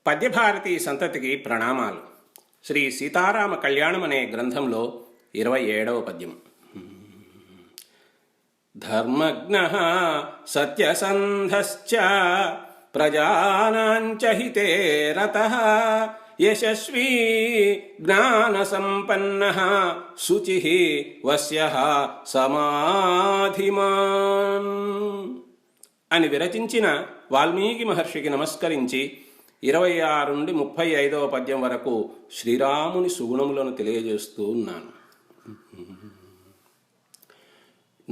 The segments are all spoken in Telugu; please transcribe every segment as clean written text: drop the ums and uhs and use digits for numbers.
పద్యభారతి సంతతికి ప్రణామాలు. శ్రీ సీతారామ కళ్యాణం అనే గ్రంథంలో 27వ పద్యం. ధర్మజ్ఞః సత్యసంధశ్చ ప్రజానాంచ హితే రతః యశస్వీ జ్ఞానసంపన్నః శుచిః వశ్యః సమాధిమాన్ అని విరచించిన వాల్మీకి మహర్షికి నమస్కరించి 26 నుండి 35వ పద్యం వరకు శ్రీరాముని సుగుణములను తెలియజేస్తూ ఉన్నాను.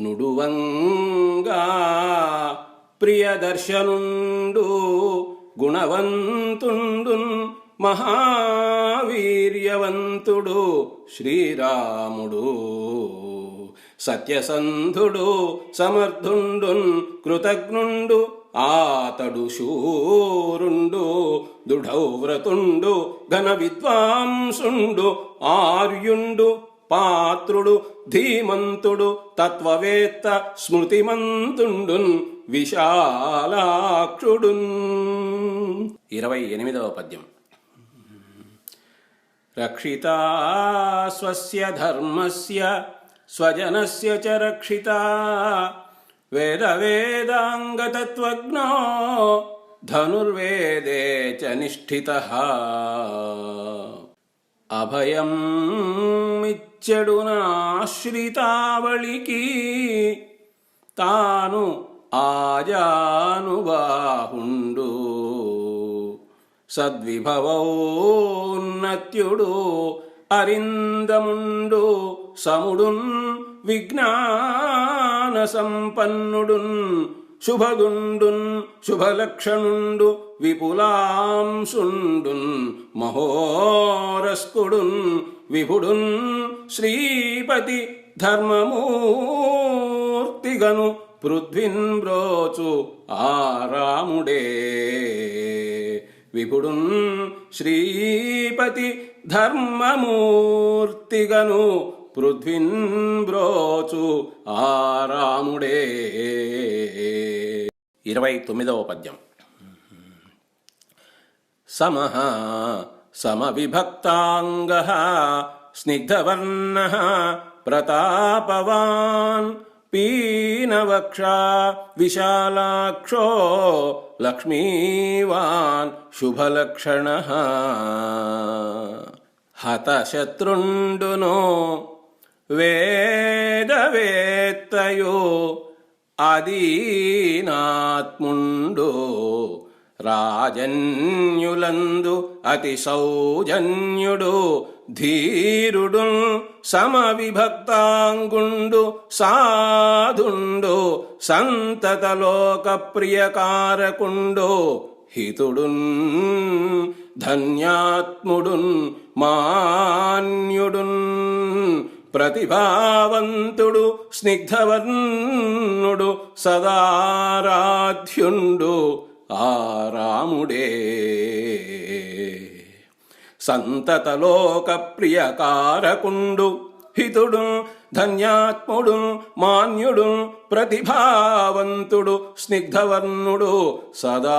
నుడువంగా ప్రియదర్శనుండు గుణవంతుండు మహావీర్యవంతుడు శ్రీరాముడు, సత్యసంధుడు సమర్థుండున్ కృతజ్ఞుండు ఆతడు శూరుండు, దృఢవ్రతుండు ఘన విద్వాంసుండు ఆర్యుండు పాత్రుడు ధీమంతుడు తత్వవేత్త స్మృతిమంతుండున్ విశాలాక్షుడున్. 28వ పద్యం. రక్షితా స్వస్య ధర్మస్య స్వజనస్య చ రక్షితా వేదవేదాంగతత్వజ్ఞో ధనుర్వేదే చ నిష్ఠితః. అభయం ఇచ్చెడు నాశ్రితావళికి తాను ఆజానుబాహుండు, సద్విభవోన్నత్యుడు అరిందముండు సముడున్ విజ్ఞాన సంపన్నుడున్ శుభగుండున్ శుభలక్షణుండు విపులాంసుండున్ మహోరస్కుడున్ విభుడున్ శ్రీపతి ధర్మమూర్తిగను పృథ్విన్ బ్రోచు ఆరాముడే. విభుడున్ శ్రీపతి ధర్మమూర్తిగను పృథ్విన్ బ్రోచు ఆరాముడే. 29వ పద్యం. సమః సమవిభక్తాంగః స్నిగ్ధవర్ణః ప్రతాపవాన్ పీనవక్షా విశాలాక్షో లక్ష్మీవాన్ శుభలక్షణః. హతశత్రుండును వేదవేత్తయో అదీనాత్ముండు రాజన్యులందు అతి సౌజన్యుడు ధీరుడు సమవిభక్తాంగుండు సాధుండు సంతతలోక ప్రియకారకుండు హితుడున్ ధన్యాత్ముడున్ మాన్యుడున్ ప్రతిభావంతుడు స్నిగ్ధవర్ణుడు సదారాధ్యుండు ఆరాముడే. సంతతలోక ప్రియకారకుండు హితుడు ధన్యాత్ముడు మాన్యుడు ప్రతిభావంతుడు స్నిగ్ధవర్ణుడు సదారాధ్యుండు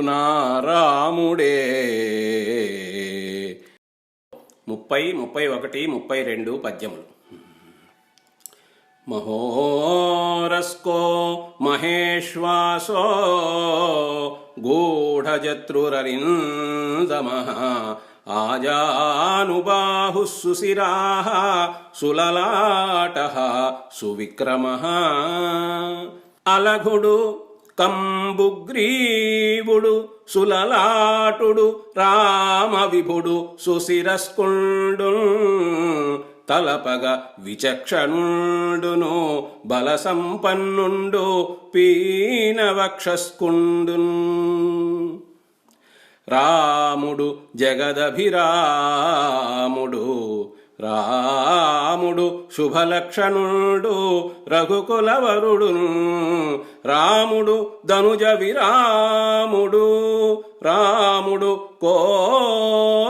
నారాముడే. 30, 31, 32 పద్యములు. మహోరస్కో మహేశ్వాసో గూఢజత్రురరిందమః ఆజానుబాహుః సుశిరాః సులలాటః సువిక్రమః. అలఘుడు కంబుగ్రీవుడు సులలాటుడు రామ విభుడు సుశిరస్కుండు తలపగ విచక్షణుండును బల సంపన్నుండు పీనవక్షస్కుండున్. రాముడు జగదభిరాముడు రాముడు శుభలక్షణుడు రఘుకులవరుడు రాముడు ధనుజ విరాముడు రాముడు కోదండధరుడు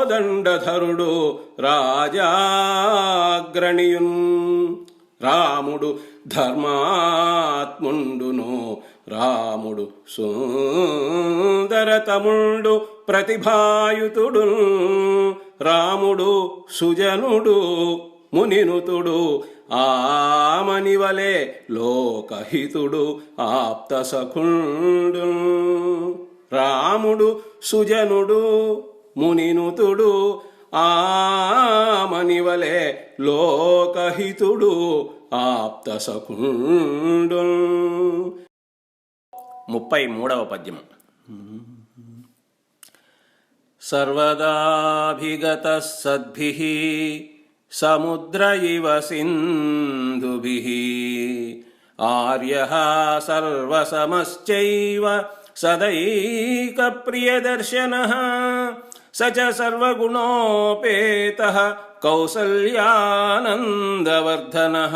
రాజాగ్రణియున్ రాముడు ధర్మాత్ముండును రాముడు సుందరాకారుండు సోదర తముండు ప్రతిభాయుతుడు రాముడు సుజనుడు మునినుతుడు ఆమనివలే లోకహితుడు ఆప్త సఖుండు రాముడు సుజనుడు మునినుతుడు ఆమనివలే లోకహితుడు ఆప్త సఖుండు. 33వ పద్యం. సర్వదాభిగత సద్భిః సముద్ర ఇవ సింధుభిః ఆర్యః సర్వసమశ్చైవ సదైక ప్రియదర్శనః స చ సర్వగుణోపేతః కౌసల్యానందవర్ధనః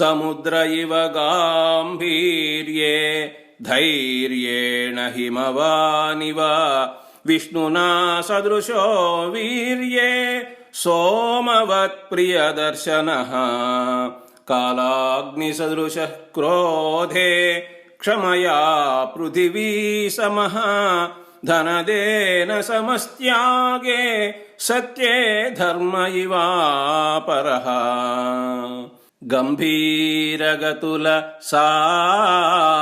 సముద్ర ఇవ గాంభీర్యే ధైర్యేణ హిమవానివ విష్ణునా సదృశో వీర్యే సోమవత్ప్రియదర్శనః కాలాగ్నిసదృశः క్రోధే క్షమయా పృథివీ సమః ధనదేన సమస్త్యాగే సత్యే ధర్మ ఇవాపరః గంభీరగతుల సాగరుడు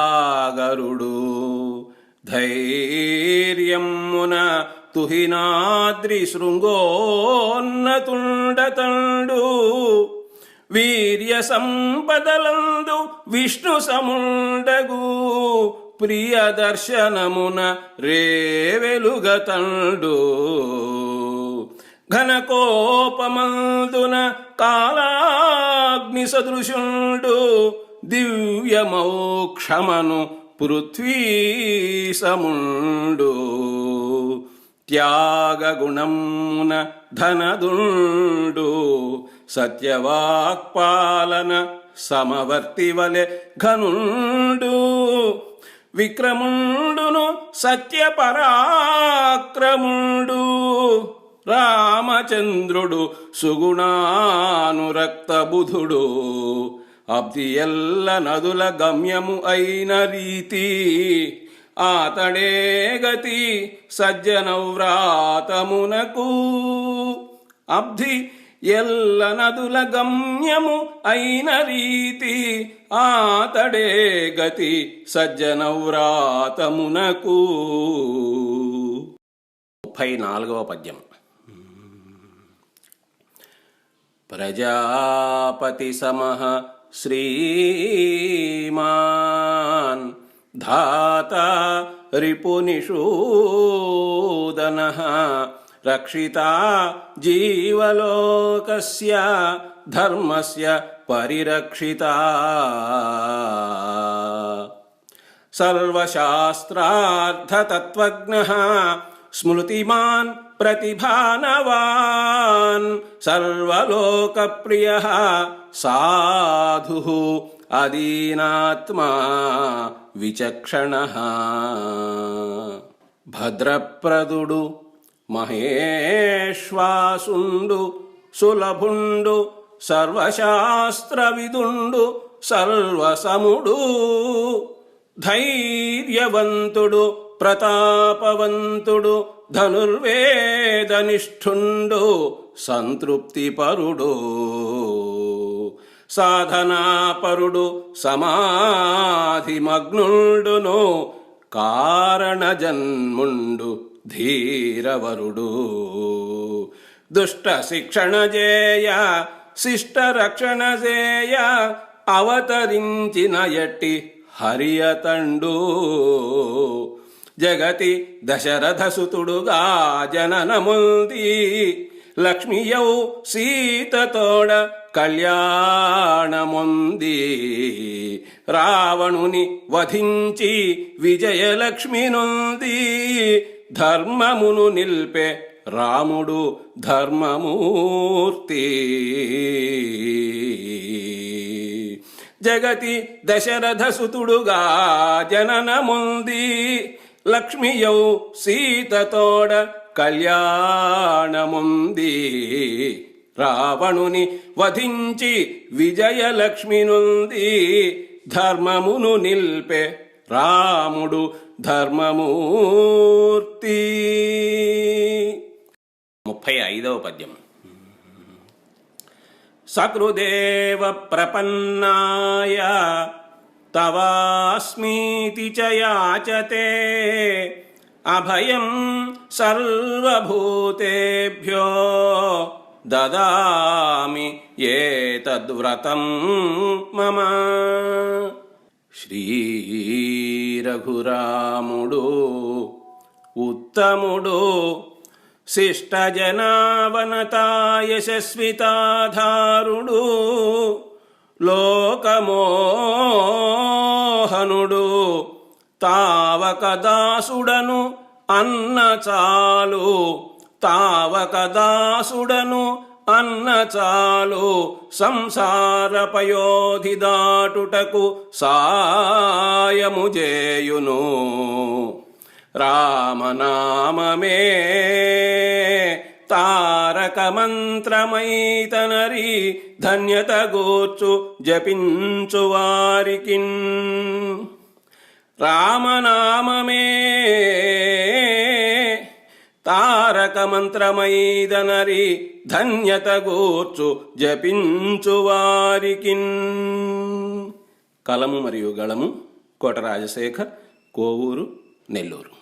ధైర్యమున తుహినాద్రి శృంగోన్నతుండతండు వీర్య సంపదలందు విష్ణు సముండగు ప్రియ దర్శనమున రేవెలుగతండు ఘనకోపమందున కాలాగ్ని సదృశుండు దివ్యమోక్షమను పృథ్వీ సముండు త్యాగగుణమున ధనదుండు సత్యవాక్పాలన సమవర్తివలె ఘనుండు విక్రముండును సత్యపరాక్రముండు రామచంద్రుడు సుగుణానురక్త బుధుడు అబ్ది ఎల్ల నదుల గమ్యము అయిన రీతి ఆతడే గతి సజ్జనవ్రాతమునకు అబ్ది ఎల్ల నదుల గమ్యము అయిన రీతి ఆతడే గతి సజ్జనవ్రాతమునకు. 34వ పద్యం. ప్రజాపతి సమః శ్రీమాన్ ధాతా రిపునిషూదనః రక్షితా జీవలోకస్య ధర్మస్య పరిరక్షితా సర్వశాస్త్రార్థతత్వజ్ఞః స్మృతిమాన్ ప్రతిభానవాన్ సర్వలోకప్రియః సాధుః అదీనాత్మా విచక్షణః భద్రప్రదుడు మహేశ్వాసుండు సులభుండు సర్వశాస్త్రవిదుండు సర్వసముడు ధైర్యవంతుడు ప్రతాపవంతుడు ధనుర్వేదనిష్ఠుండు సంతృప్తిపరుడు సాధనాపరుడు సమాధిమగ్నుండును కారణజన్ముండు ధీరవరుడు దుష్ట శిక్షణ జేయ శిష్ట రక్షణ జేయ అవతరించిన ఎట్టి హరియతండు జగతి దశరథసుతుడుగా జననముంది లక్ష్మియౌ సీతతోడ కళ్యాణముంది రావణుని వధించి విజయలక్ష్మి నొంది ధర్మమును నిల్పే రాముడు ధర్మమూర్తి జగతి దశరథసుతుడుగా జననముంది లక్ష్మియౌ సీతతోడ కళ్యాణముంది రావణుని వధించి విజయలక్ష్మి నుండి ధర్మమును నిల్పే రాముడు ధర్మమూర్తి. 35వ పద్యం. సకృదేవ ప్రపన్నాయ తవాస్మీతి చ యాచతే అభయం సర్వభూతేభ్యో దదామి ఏతద్వ్రతం మమ. శ్రీరఘురాముడు ఉత్తముడు శిష్టజనావనతా యశస్వితాధారుడు లోకమోహనుడు తావక దాసుడను అన్న చాలు తావక దాసుడను అన్న చాలు సంసారపయోధి దాటుటకు సాయము చేయును. రామనామమే తారక మంత్రమైతనరి ధన్యత గూర్చు జపించు వారికిన్. రామనామమే తారక మంత్రమైదనరి ధన్యత గూర్చు జపించు వారికిన్. కలము మరియు గళము కోట రాజశేఖర్, కోవూరు, నెల్లూరు.